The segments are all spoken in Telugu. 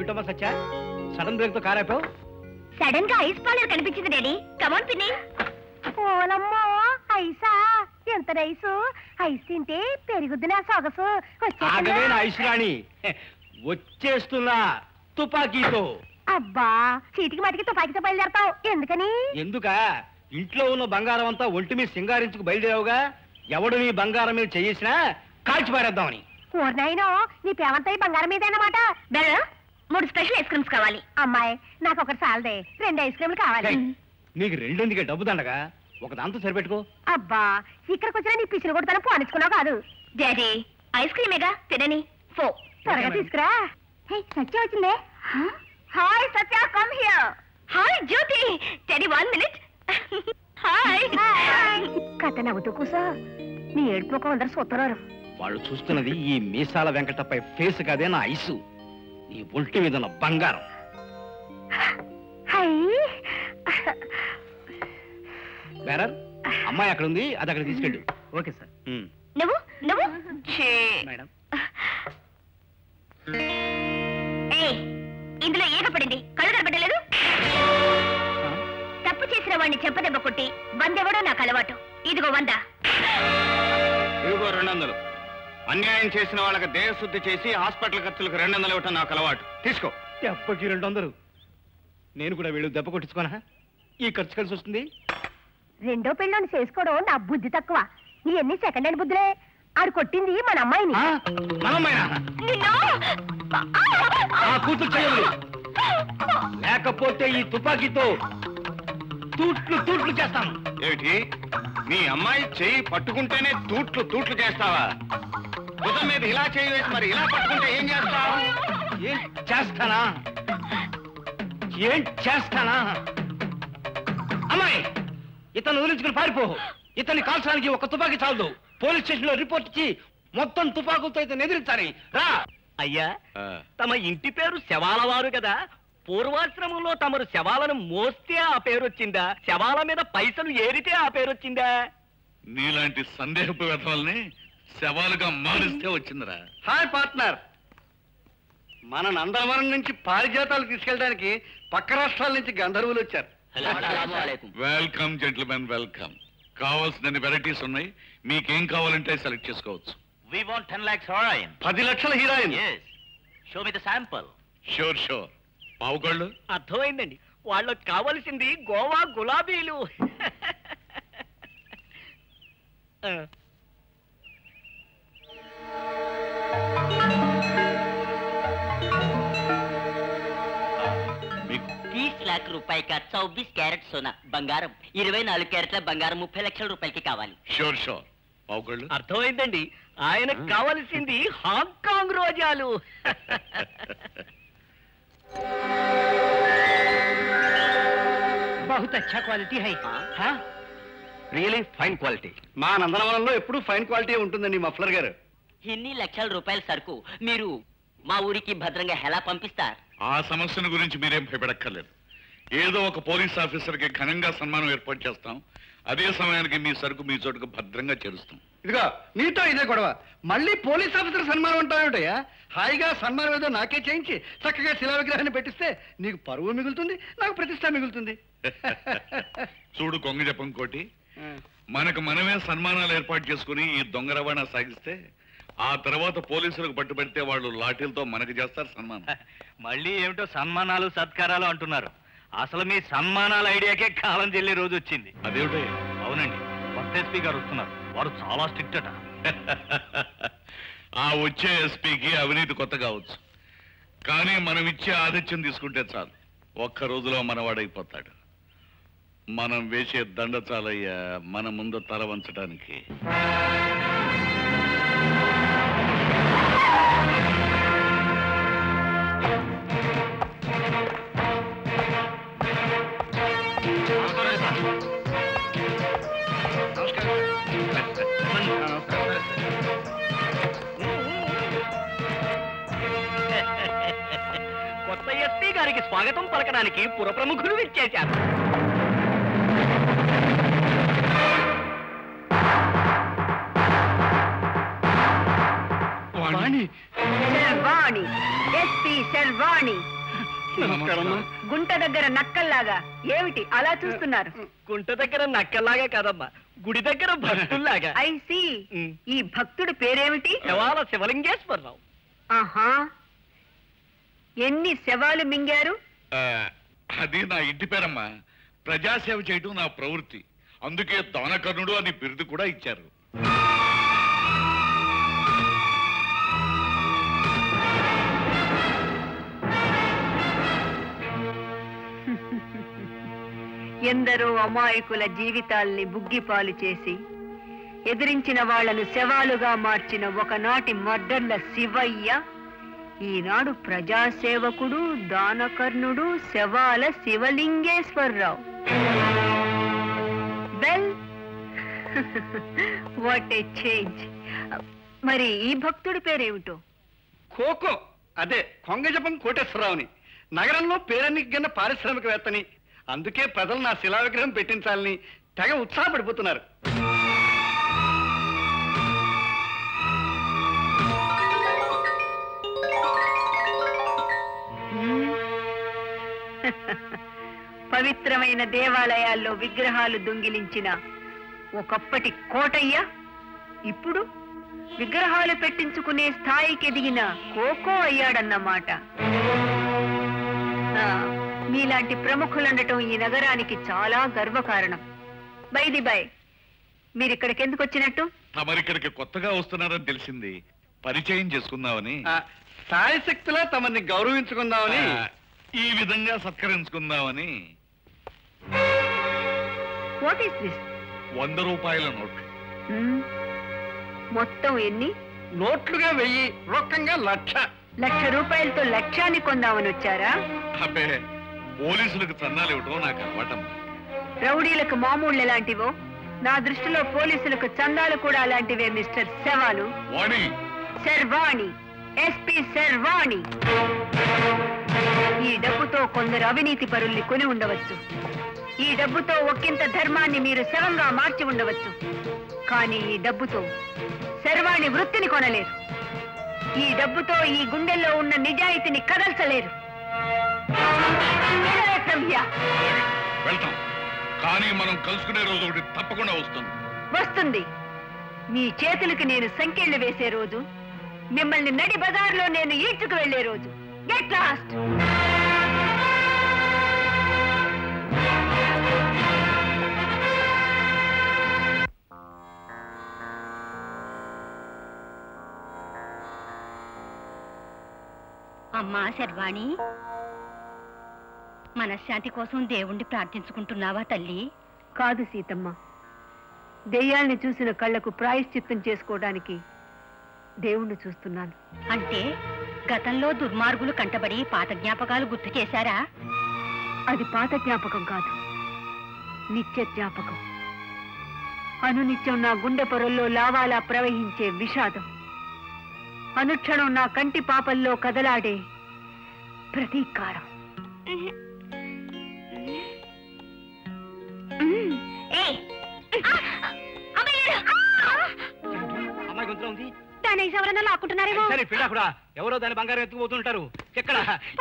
ఏమిటమ్మా సత్య సడన్ బ్రేక్ తో కార్ ఆపావు? సడన్ గా ఐస్ పార్లర్ కనిపించింది డాడీ. కమాన్ పిన్ని. ఓలమ్మో ఐసా, ఎంత నైసు. ఐస్ తింటే పెరుగుద్ది నా సొగసు. ఆగవే నా ఐస్ రాణి, వచ్చేస్తున్నా తుపాకీతో. అబ్బా చీటికి మాటికి తుపాకీతో బయలుదేరతావు ఎందుకని? ఎందుక? ఇంట్లో ఉన్న బంగారం అంతా ఒంటి మీద సింగారించుకు బయలుదేరావుగా. ఎవడు నీ బంగారం మీద చేసినా కాల్చి పారేద్దామని. ఓర్నాయనో, నీ పేమంతా ఈ బంగారం మీద అన్నమాట. 3 స్పెషల్ ఐస్ క్రీమ్స్ కావాలి. అమ్మాయి నాకు ఒకటి చాలదే, 2 ఐస్ క్రీమ్లు కావాలి. నీకు 2 ఎందుకే, డబ్బు దండగా, ఒక దాంతో సరిపెట్టుకో. అబ్బా ఇక్కడికి వచ్చినా నీ పిచ్చిన కూడా తన పోనిచ్చుకున్నావు కాదు. డాడీ ఐస్ క్రీమేగా తినని. త్వరగా తీసుకురా. సత్య వచ్చిందే. Hi Satya, come here. Hi Jyoti. Daddy 1 minute. Hi. కథ నవ్వుతూ కూసో, నీ ఏడుపు అందరు సొత్తరారు. వాళ్ళు చూస్తున్నది ఈ మీసాల వెంకటపై ఫేస్ కాదే నా ఐసు, నీ ఒంటి మీద ఉన్న బంగారం. బేరర్, అమ్మాయి అక్కడ ఉంది, అది అక్కడ తీసుకెళ్ళు. Okay sir. నువ్వు నువ్వు మేడం, ఇందులో ఏగ పడింది, కళ్ళు కనబడలేదు. తప్పు చేసిన వాడిని చెంపదెబ్బ కొట్టి 100 ఇవ్వడం నాకు అలవాటు. ఇదిగో 100. ఇదిగో 200. అన్యాయం చేసిన వాళ్ళకి దేహశుద్ధి చేసి హాస్పిటల్ ఖర్చులకు 200 ఇవ్వటం నాకు అలవాటు. తీసుకో. దెబ్బకి 200. నేను కూడా వీళ్ళు దెబ్బ కొట్టించుకోనా? ఈ ఖర్చు కలిసి వస్తుంది. రెండో పెళ్ళని చేసుకోవడం నా బుద్ధి తక్కువ. ఇవన్నీ సెకండ్ హ్యాండ్ బుద్ధులే. ఆడు కొట్టింది మన అమ్మాయిని. కూతురు చేయాలి, లేకపోతే ఈ తుపాకీతో తూట్లు తూట్లు చేస్తాను. ఏమిటి, మీ అమ్మాయి చెయ్యి పట్టుకుంటేనే తూట్లు తూట్లు చేస్తావా? బుధం మీద ఇలా చేయి వేసి మరి ఇలా పట్టుకుంటే ఏం చేస్తావు? ఏం చేస్తానా? అమ్మాయి, ఇతను వదిలించుకుని పారిపో. ఇతన్ని కాల్చడానికి ఒక తుపాకీ చాలదు. పోలీస్ స్టేషన్ లో రిపోర్ట్ ఇచ్చి మొత్తం తుపాకులతో ఇతను ఎదిరించాలి. రా. అయ్యా, తమ ఇంటి పేరు శవాలవారు కదా. పూర్వాశ్రమంలో తమరు శవాలను మోస్తే ఆ పేరు వచ్చిందా, శవాల మీద పైసలు ఏరితే ఆ పేరు వచ్చిందా? నీలాంటి సందేహపు వ్యర్థాలని శవాలుగా మారిస్తే వచ్చిందిరా. హాయ్ పార్ట్నర్, మన నందవరం నుంచి పారిజాతాలు తీసుకెళ్ళడానికి పక్క రాష్ట్రాల నుంచి గంధర్వులు వచ్చారు. Welcome gentlemen, welcome. కావాల్సిన వెరైటీస్ ఉన్నాయి, మీకేం కావాలంటే సెలెక్ట్ చేసుకోవచ్చు. We want 10 lakhs heroin. 10 లక్షల heroin. Yes. Show me the sample. Sure sure. పావుకోళ్ళు అర్థమైందండి, వాళ్ళకి కావలసింది గోవా గులాబీలు. మీకు 30 लाख रुपए का 24 कैरेट सोना బంగారం, 24 कैरेटల బంగారం 30 లక్షల రూపాయలకి కావాలి. Sure sure. పావుకోళ్ళు అర్థమైందండి, ఆయనకు కావలసింది హాంకాంగ్ రోజాలు. బహుత్ అచ్చా quality high. Really fine quality. మా నందనవనంలో ఎప్పుడు ఫైన్ క్వాలిటీ ఉంటుందండి మఫ్లర్ గారు. ఇన్ని లక్షల రూపాయల సరుకు మీరు మా ఊరికి భద్రంగా ఎలా పంపిస్తారు? ఆ సమస్యను గురించి మీరేం భయపడక్కర్లేదు. ఏదో ఒక పోలీస్ ఆఫీసర్కి ఘనంగా సన్మానం ఏర్పాటు చేస్తాం. అదే సమయానికి మీ సరుకు మీ చోటుకు భద్రంగా చేరుస్తాం. ఇదిగో నీతో ఇదే గొడవ. మళ్ళీ పోలీస్ ఆఫీసర్ సన్మానం అంటావేటయ్యా? హాయిగా సన్మానం ఏదో నాకే చేయించి చక్కగా శిలా విగ్రహాన్ని పెట్టిస్తే నీకు పరువు మిగులుతుంది, నాకు ప్రతిష్ట మిగులుతుంది. చూడు కొంగ జపం కోటి, మనకు మనమే సన్మానాలు ఏర్పాటు చేసుకుని ఈ దొంగ రవాణా సాగిస్తే ఆ తర్వాత పోలీసులకు పట్టుబడితే వాళ్ళు లాఠీలతో మనకు చేస్తారు సన్మానం. మళ్ళీ ఏమిటో సన్మానాలు సత్కారాలు అంటున్నారు. అసలు మీ సన్మానాల ఐడియాకే కాలం చెల్లి రోజు వచ్చింది. అదేమిటే? అవునండి, కొత్త ఎస్పీ గారు వస్తున్నారు. వారు చాలా స్ట్రిక్ట్ అట. ఆ వచ్చే ఎస్పీకి అవినీతి కొత్త కావచ్చు, కానీ మనం ఇచ్చే ఆతిథ్యం తీసుకుంటే చాలు, ఒక్క రోజులో మనవాడైపోతాడు. మనం వేసే దండ చాలయ్యా మన ముందు తల వంచడానికి. కొత్త ఎస్పీ గారికి స్వాగతం పలకడానికి పుర ప్రముఖులు విచ్చేశారు. శర్వాణి, ఎస్పీ శర్వాణి, గుంట దగ్గర నక్కల్లాగా ఏమిటి అలా చూస్తున్నారు? గుంట దగ్గర నక్కల్లాగా కాదమ్మా, గుడి దగ్గర భక్తుల్లాగా. I see. ఈ భక్తుడి పేరేమిటి? శవాల శివలింగేశ్వరరావు. ఆహా, ఎన్ని శవాలు మింగారు? అది నా ఇంటి పేరమ్మా. ప్రజాసేవ చేయటం నా ప్రవృత్తి. అందుకే దానకర్ణుడు అని బిరుదు కూడా ఇచ్చారు. ఎందరో అమాయకుల జీవితాల్ని బుగ్గిపాలు చేసి ఎదిరించిన వాళ్లను శవాలుగా మార్చిన ఒకనాటి మర్డర్ల శివయ్య ఈనాడు ప్రజాసేవకుడు, దానకర్ణుడు, శవాల Sivalingeswararao. Well, what a change. మరి ఈ భక్తుడి పేరేమిటో? కోకో, అదే కొంగజపం కోటేశ్వరరావుని. నగరంలో పేరెన్నికన్న పారిశ్రామికవేత్తని. అందుకే ప్రజలు నా శిలా విగ్రహం పెట్టించాలని తెగ ఉత్సాహపడిపోతున్నారు. పవిత్రమైన దేవాలయాల్లో విగ్రహాలు దొంగిలించిన ఒకప్పటి కోటయ్య ఇప్పుడు విగ్రహాలు పెట్టించుకునే స్థాయికి ఎదిగిన కోకో అయ్యాడన్నమాట. మీలాంటి ప్రముఖులుండటం ఈ నగరానికి చాలా గర్వకారణం. బైది బై, మీరిక్కడికి ఎందుకు వచ్చినట్టు? తమరిక్కడికి కొత్తగా వస్తున్నారని తెలిసింది, పరిచయం చేసుకుందామని. సాయశక్తిలో తమని గౌరవించుకుందామని, ఈ విధంగా సత్కరించుకుందామని. What is this? 100 రూపాయల నోట్లు. మొత్తం ఎన్ని? నోట్లుగా 1000, రొక్కంగా 1,00,000. 1,00,000 రూపాయలతో లక్ష్యాన్ని కొందామని వచ్చారా? అబ్బే, పోలీసులకు చందాలు ఇవ్వటం నాకు అలవాటమ్మా. రౌడీలకు మామూళ్ళు ఎలాంటివో నా దృష్టిలో పోలీసులకు చందాలు కూడా అలాంటివే మిస్టర్ శవాలు. వాణి, శర్వాణి, ఎస్పీ శర్వాణి. ఈ డబ్బుతో కొందరు అవినీతి పరుల్ని కొని ఉండవచ్చు. ఈ డబ్బుతో ఒక్కింత ధర్మాన్ని మీరు శవంగా మార్చి ఉండవచ్చు. కానీ ఈ డబ్బుతో శర్వాణి వృత్తిని కొనలేరు. ఈ డబ్బుతో ఈ గుండెల్లో ఉన్న నిజాయితీని కదల్చలేరు. వెళ్తాం, కానీ మనం కలుసుకునే రోజు ఒకటి తప్పకుండా వస్తుంది. మీ చేతులకి నేను సంకెళ్లు వేసే రోజు, మిమ్మల్ని నడి బజార్లో నేను ఈడ్చుకు వెళ్లే రోజు. Get lost. అమ్మా శర్వాణి, మనశ్శాంతి కోసం దేవుణ్ణి ప్రార్థించుకుంటున్నావా తల్లి? కాదు సీతమ్మ, దెయ్యాల్ని చూసిన కళ్ళకు ప్రాయశ్చిత్తం చేసుకోవడానికి దేవుణ్ణి చూస్తున్నాను. అంటే గతంలో దుర్మార్గులు కంటబడి పాత జ్ఞాపకాలు గుర్తు చేశారా? అది పాత జ్ఞాపకం కాదు, నిత్య జ్ఞాపకం. అనునిత్యం నా గుండె పొరల్లో లావాలా ప్రవహించే విషాదం, అనుక్షణం నా కంటి పాపల్లో కదలాడే ప్రతీకారం. అమ్మాయి గొంతులో ఉంది. దాని ఎవరన్నా లాక్కుంటున్నారేమో. సరే పిల్ల కూడా ఎవరో దాని బంగారం ఎత్తుకుపోతుంటారు. ఎక్కడ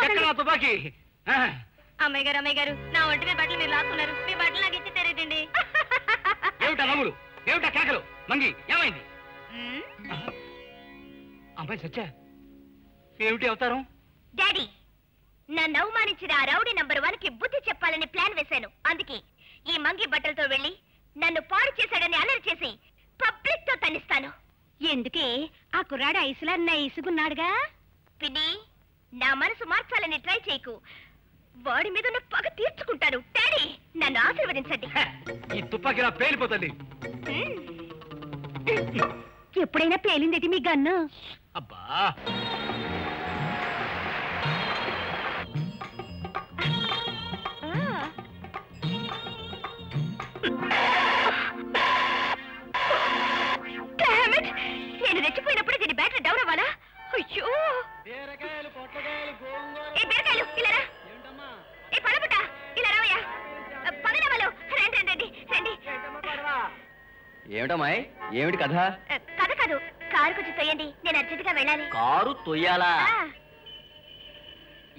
ఎక్కడ తుపాకి? అమ్మాయి గారు, నా ఒంటి మీద బట్టలు మీరు లాక్కున్నారు. మీ బట్టలు నాకు ఇచ్చి తెరేదండి. ఏమిటా నవ్వులు, ఏమిటా కేకలు? మంగి ఏమైంది? అమ్మాయి సచ్చా, ఏమిటి అవతారం? డాడీ, నన్ను అవమానించిన ఆ రౌడీ నంబర్ 1 కి బుద్ధి చెప్పాలని ప్లాన్ వేశాను. అందుకే ఈ మంగి బట్టలతో వెళ్ళి నన్ను పాడు చేశాడని అలరి చేసి పబ్లిక్ తో తన్నిస్తాను. ఎందుకే ఆ కుర్రాడు ఐసులా నైసుకున్నాడుగా. పిన్ని, నా మనసు మార్చాలని ట్రై చేయకు. వాడి మీద ఉన్న పగ తీర్చుకుంటాను. డాడీ, నన్ను ఆశీర్వదించండి. ఈ తుపాకి ఇలా పేలిపోతుంది. ఎప్పుడైనా పేలిందేటి మీ గన్ను? అబ్బా, నేను రెచ్చిపోయినప్పుడు దీని బ్యాటరీ డౌన్ అవ్వాలా? అయ్యో, ఏ బీరకాయలు ఇలా రా. ఏ పడబుట్ట ఇలా రావయ్యా. పగలవాళ్ళు రండి రండి రండి. ఏమిటమ్మాయి, ఏమిటి కథ? కథ కాదు, కారు కొంచెం తొయ్యండి, నేను అర్జెంటుగా వెళ్ళాలి. కారు తొయ్యాలా?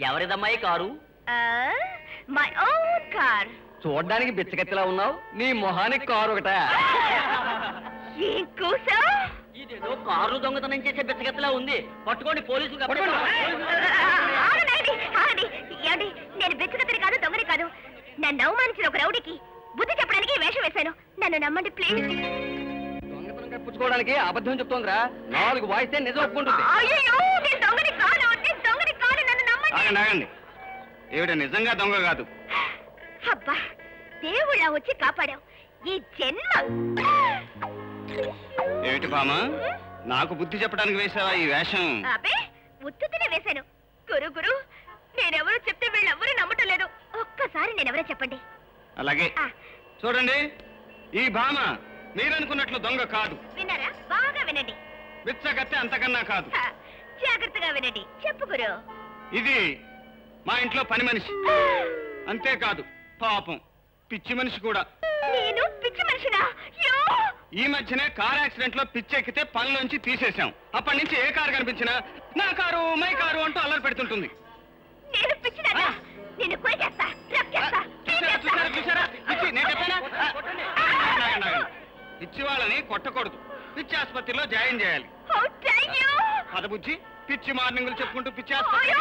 ఎవరిదమ్మాయి కారు? My own car. చూడ్డానికి బిచ్చగత్తిలా ఉన్నావు, నీ మొహానికి కారు ఒకట. ఏం కూసా? ఇదేదో కారు దొంగతనం చేసే బిచ్చగత్తిలా ఉంది. పట్టుకోండి, పోలీసులు ఏమండి, నేను బిచ్చగత్తని కాదు, దొంగని కాదు. నన్ను అవమానించిన ఒక రౌడీకి బుద్ధి చెప్పడానికి వేషం వేశాను. నన్ను నమ్మండి ప్లీజ్. దొంగతనం కప్పించుకోవడానికి అబద్ధం చెప్తోందిరా. 4 వాయిస్తే నిజం ఒప్పుకుంటుంది. అయ్యో, నేను దొంగని కాను, నేను దొంగని కాను, నన్ను నమ్మండి. ఆగండి, ఏమిట నిజంగా దొంగ కాదు. అబ్బా, దేవుళ్ళ వచ్చి కాపాడావు. ఈ జన్మ ఏమిటి బామా, నాకు బుద్ధి చెప్పడానికి వేసావా ఈ వేషం? అబ్బే, ఉత్తునే వేశాను. గురు నేనెవరో చెప్తే వీళ్ళెవరూ నమ్మటం లేదు. ఒక్కసారి నేనెవరో చెప్పండి. అలాగే. చూడండి, ఈ భామ మీరనుకున్నట్లు దొంగ కాదు. విన్నారా? బాగా వినండి. బిచ్చగత్తె అంతకన్నా కాదు. జాగ్రత్తగా వినండి. చెప్పు గురు. ఇది మా ఇంట్లో పని మనిషి. అంతేకాదు, పాపం పిచ్చి మనిషి కూడా. నేను పిచ్చి మనిషినా? ఈ మధ్యనే కార్ యాక్సిడెంట్ లో పిచ్చెక్కితే పనిలోంచి తీసేశాం. అప్పటి నుంచి ఏ కారు కనిపించినా నా కారు, మై కారు అంటూ అల్లరి పెడుతుంటుంది. నేను పిచ్చిదానా? నేను కొయ్యేస్తా, చూసారా? పిచ్చి నేను చెప్పానా? పిచ్చి వాళ్ళని కొట్టకూడదు, పిచ్చి ఆసుపత్రిలో జాయిన్ చేయాలి. పదబుజ్జి, పిచ్చి మార్నింగులు చెప్పుకుంటూ పిచ్చి ఆసుపత్రి.